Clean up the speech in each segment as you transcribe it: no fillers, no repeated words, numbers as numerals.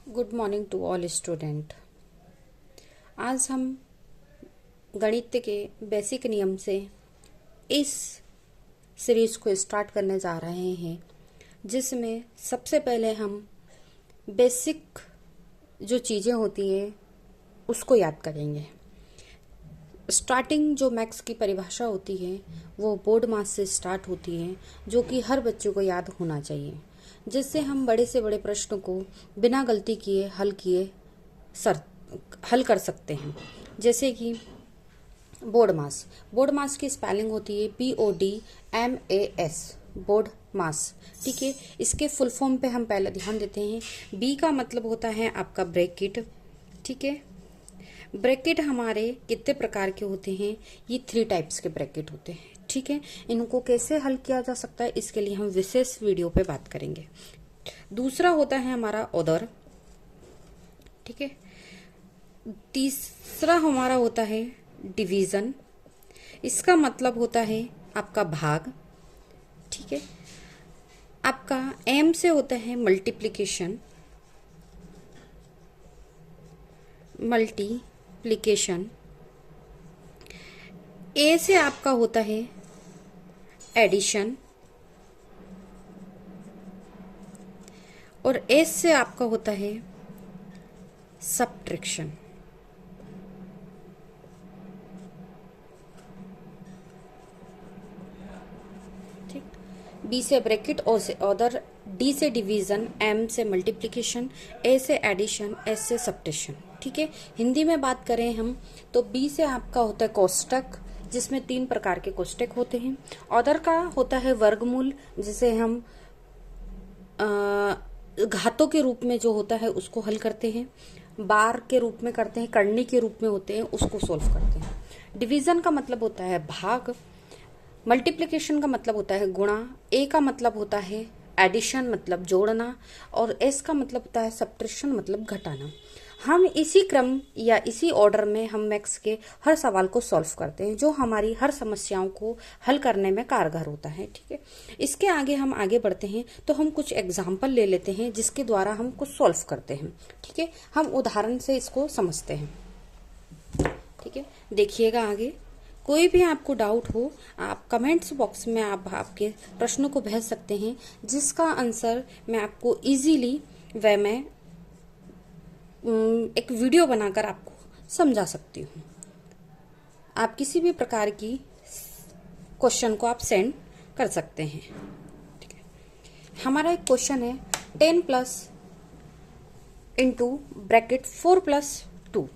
Good morning to all student. आज हम गणित के बेसिक नियम से इस सीरीज को स्टार्ट करने जा रहे हैं, जिसमें सबसे पहले हम बेसिक जो चीज़ें होती हैं उसको याद करेंगे। स्टार्टिंग जो मैथ्स की परिभाषा होती है वो बोर्ड मास से स्टार्ट होती है, जो कि हर बच्चे को याद होना चाहिए, जिससे हम बड़े से बड़े प्रश्न को बिना गलती किए हल कर सकते हैं। जैसे कि बोर्ड मास की स्पेलिंग होती है BODMAS, बोर्ड मास। ठीक है, इसके फुल फॉर्म पे हम पहले ध्यान देते हैं। बी का मतलब होता है आपका ब्रैकेट। ठीक है, ब्रैकेट हमारे कितने प्रकार के होते हैं? ये 3 टाइप्स के ब्रैकेट होते हैं। ठीक है, इनको कैसे हल किया जा सकता है इसके लिए हम विशेष वीडियो पे बात करेंगे। दूसरा होता है हमारा ऑर्डर। ठीक है, तीसरा हमारा होता है डिवीजन। इसका मतलब होता है आपका भाग। ठीक है, आपका एम से होता है मल्टीप्लिकेशन। ए से आपका होता है एडिशन, और एस से आपका होता है सब्ट्रैक्शन। ठीक, बी से ब्रैकेट, ओ से ऑर्डर, डी से डिवीजन, एम से मल्टीप्लिकेशन, ए से एडिशन, एस से सब्ट्रैक्शन। ठीक है, हिंदी में बात करें हम तो बी से आपका होता है कोष्टक, जिसमें 3 प्रकार के कोष्टक होते हैं। ऑर्डर का होता है वर्गमूल, जिसे हम घातों के रूप में जो होता है उसको हल करते हैं, बार के रूप में करते हैं, करनी के रूप में होते हैं, उसको सोल्व करते हैं। डिवीजन का मतलब होता है भाग, मल्टीप्लिकेशन का मतलब होता है गुणा, ए का मतलब होता है एडिशन मतलब जोड़ना, और एस का मतलब होता है सब्ट्रैक्शन मतलब घटाना। हम इसी क्रम या इसी ऑर्डर में हम मैथ्स के हर सवाल को सॉल्व करते हैं, जो हमारी हर समस्याओं को हल करने में कारगर होता है। ठीक है, इसके आगे हम आगे बढ़ते हैं तो हम कुछ एग्जाम्पल ले लेते हैं जिसके द्वारा हम कुछ सॉल्व करते हैं। ठीक है, हम उदाहरण से इसको समझते हैं। ठीक है, देखिएगा आगे। कोई भी आपको डाउट हो, आप कमेंट्स बॉक्स में आप आपके प्रश्नों को भेज सकते हैं, जिसका आंसर मैं आपको इजीली वे में एक वीडियो बनाकर आपको समझा सकती हूँ। आप किसी भी प्रकार की क्वेश्चन को आप सेंड कर सकते हैं। ठीक है, हमारा एक क्वेश्चन है 10 प्लस इंटू ब्रैकेट 4 प्लस 2।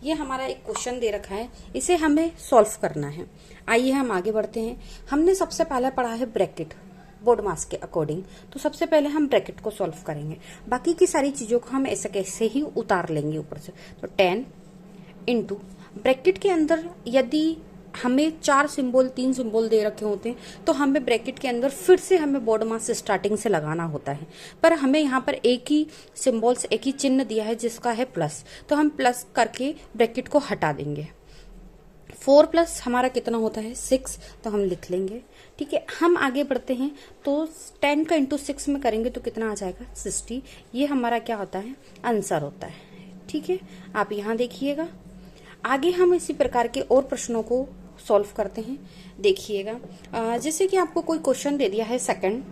ये हमारा एक क्वेश्चन दे रखा है, इसे हमें सॉल्व करना है। आइए हम आगे बढ़ते हैं। हमने सबसे पहले पढ़ा है ब्रैकेट बोर्ड मास के अकॉर्डिंग, तो सबसे पहले हम ब्रैकेट को सॉल्व करेंगे। बाकी की सारी चीजों को हम ऐसे कैसे ही उतार लेंगे ऊपर से। तो 10 इंटू ब्रैकेट के अंदर यदि हमें 4 सिंबल 3 सिंबल दे रखे होते हैं तो हमें ब्रैकेट के अंदर फिर से हमें बोर्ड मास स्टार्टिंग से लगाना होता है, पर हमें यहाँ पर एक ही सिंबल्स एक ही चिन्ह दिया है जिसका है प्लस, तो हम प्लस करके ब्रैकेट को हटा देंगे। 4 प्लस हमारा कितना होता है 6, तो हम लिख लेंगे। ठीक है, हम आगे बढ़ते हैं तो 10 का इंटू 6 में करेंगे तो कितना आ जाएगा 60। ये हमारा क्या होता है आंसर होता है। ठीक है, आप यहाँ देखिएगा। आगे हम इसी प्रकार के और प्रश्नों को सॉल्व करते हैं। देखिएगा, जैसे कि आपको कोई क्वेश्चन दे दिया है सेकंड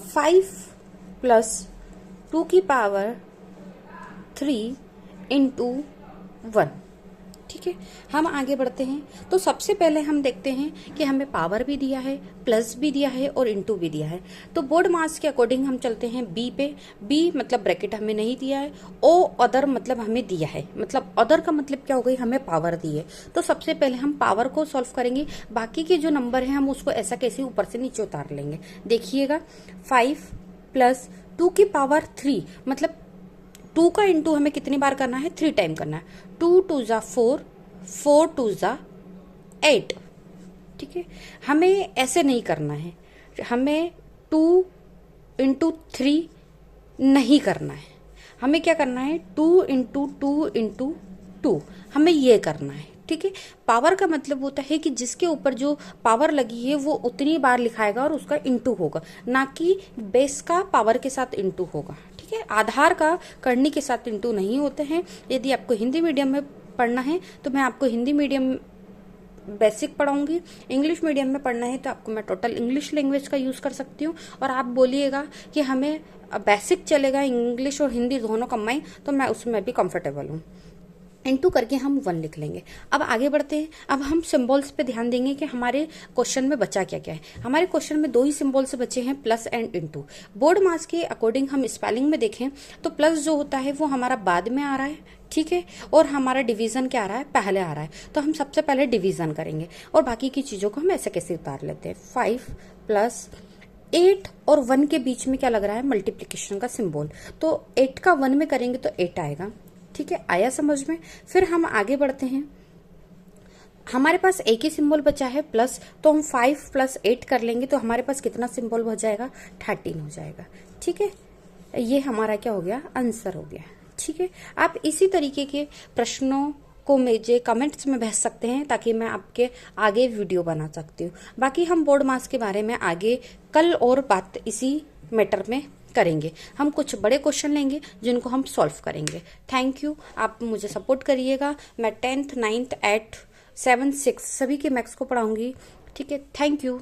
5 प्लस 2 की पावर 3 इंटू 1। ठीक है, हम आगे बढ़ते हैं तो सबसे पहले हम देखते हैं कि हमें पावर भी दिया है, प्लस भी दिया है और इंटू भी दिया है। तो बोर्ड मास के अकॉर्डिंग हम चलते हैं बी पे। बी मतलब ब्रैकेट हमें नहीं दिया है, ओ अदर मतलब हमें दिया है, मतलब अदर का मतलब क्या हो गई, हमें पावर दी है। तो सबसे पहले हम पावर को सॉल्व करेंगे, बाकी के जो नंबर है हम उसको ऐसा कैसे ऊपर से नीचे उतार लेंगे। देखिएगा 5 प्लस 2 की पावर 3 मतलब 2 का इंटू हमें कितनी बार करना है 3 टाइम करना है। 2 2 जा 4, 4 2 जा 8। ठीक है, हमें ऐसे नहीं करना है, हमें 2 इंटू 3 नहीं करना है, हमें क्या करना है 2 इंटू 2 इंटू 2, हमें ये करना है। ठीक है, पावर का मतलब होता है कि जिसके ऊपर जो पावर लगी है वो उतनी बार लिखाएगा और उसका इंटू होगा, ना कि बेस का पावर के साथ इंटू होगा। ठीक है। आधार का करनी के साथ इंटू नहीं होते हैं। यदि आपको हिंदी मीडियम में पढ़ना है तो मैं आपको हिंदी मीडियम बेसिक पढ़ाऊंगी, इंग्लिश मीडियम में पढ़ना है तो आपको मैं टोटल इंग्लिश लैंग्वेज का यूज़ कर सकती हूँ। और आप बोलिएगा कि हमें बेसिक चलेगा, इंग्लिश और हिंदी दोनों कंबाइन, तो मैं उसमें भी कंफर्टेबल हूँ। इनटू करके हम 1 लिख लेंगे। अब आगे बढ़ते हैं। अब हम सिंबल्स पे ध्यान देंगे कि हमारे क्वेश्चन में बचा क्या क्या है। हमारे क्वेश्चन में 2 ही सिंबल्स बचे हैं, plus and into. Board marks के अकॉर्डिंग हम स्पेलिंग में देखें तो प्लस जो होता है वो हमारा बाद में आ रहा है, ठीक है, और हमारा डिवीजन क्या आ रहा है, पहले आ रहा है। तो हम सबसे पहले डिवीजन करेंगे और बाकी की चीजों को हम ऐसे कैसे उतार लेते हैं। 5 प्लस 8 और 1 के बीच में क्या लग रहा है, मल्टीप्लीकेशन का सिंबल। तो 8 का 1 में करेंगे तो 8 आएगा, ठीक है, आया समझ में। फिर हम आगे बढ़ते हैं। हमारे पास एक ही सिंबल बचा है प्लस, तो हम 5 प्लस 8 कर लेंगे तो हमारे पास कितना सिंबल बच जाएगा, 13 हो जाएगा, ठीक है। ये हमारा क्या हो गया, आंसर हो गया, ठीक है। आप इसी तरीके के प्रश्नों को मुझे कमेंट्स में भेज सकते हैं ताकि मैं आपके आगे वीडियो बना सकती हूँ। बाकी हम बोर्ड मार्क्स के बारे में आगे कल और बात इसी मैटर में करेंगे। हम कुछ बड़े क्वेश्चन लेंगे जिनको हम सॉल्व करेंगे। थैंक यू, आप मुझे सपोर्ट करिएगा। मैं 10th 9th 8th 7th 6th सभी के मैथ्स को पढ़ाऊंगी, ठीक है। Thank you.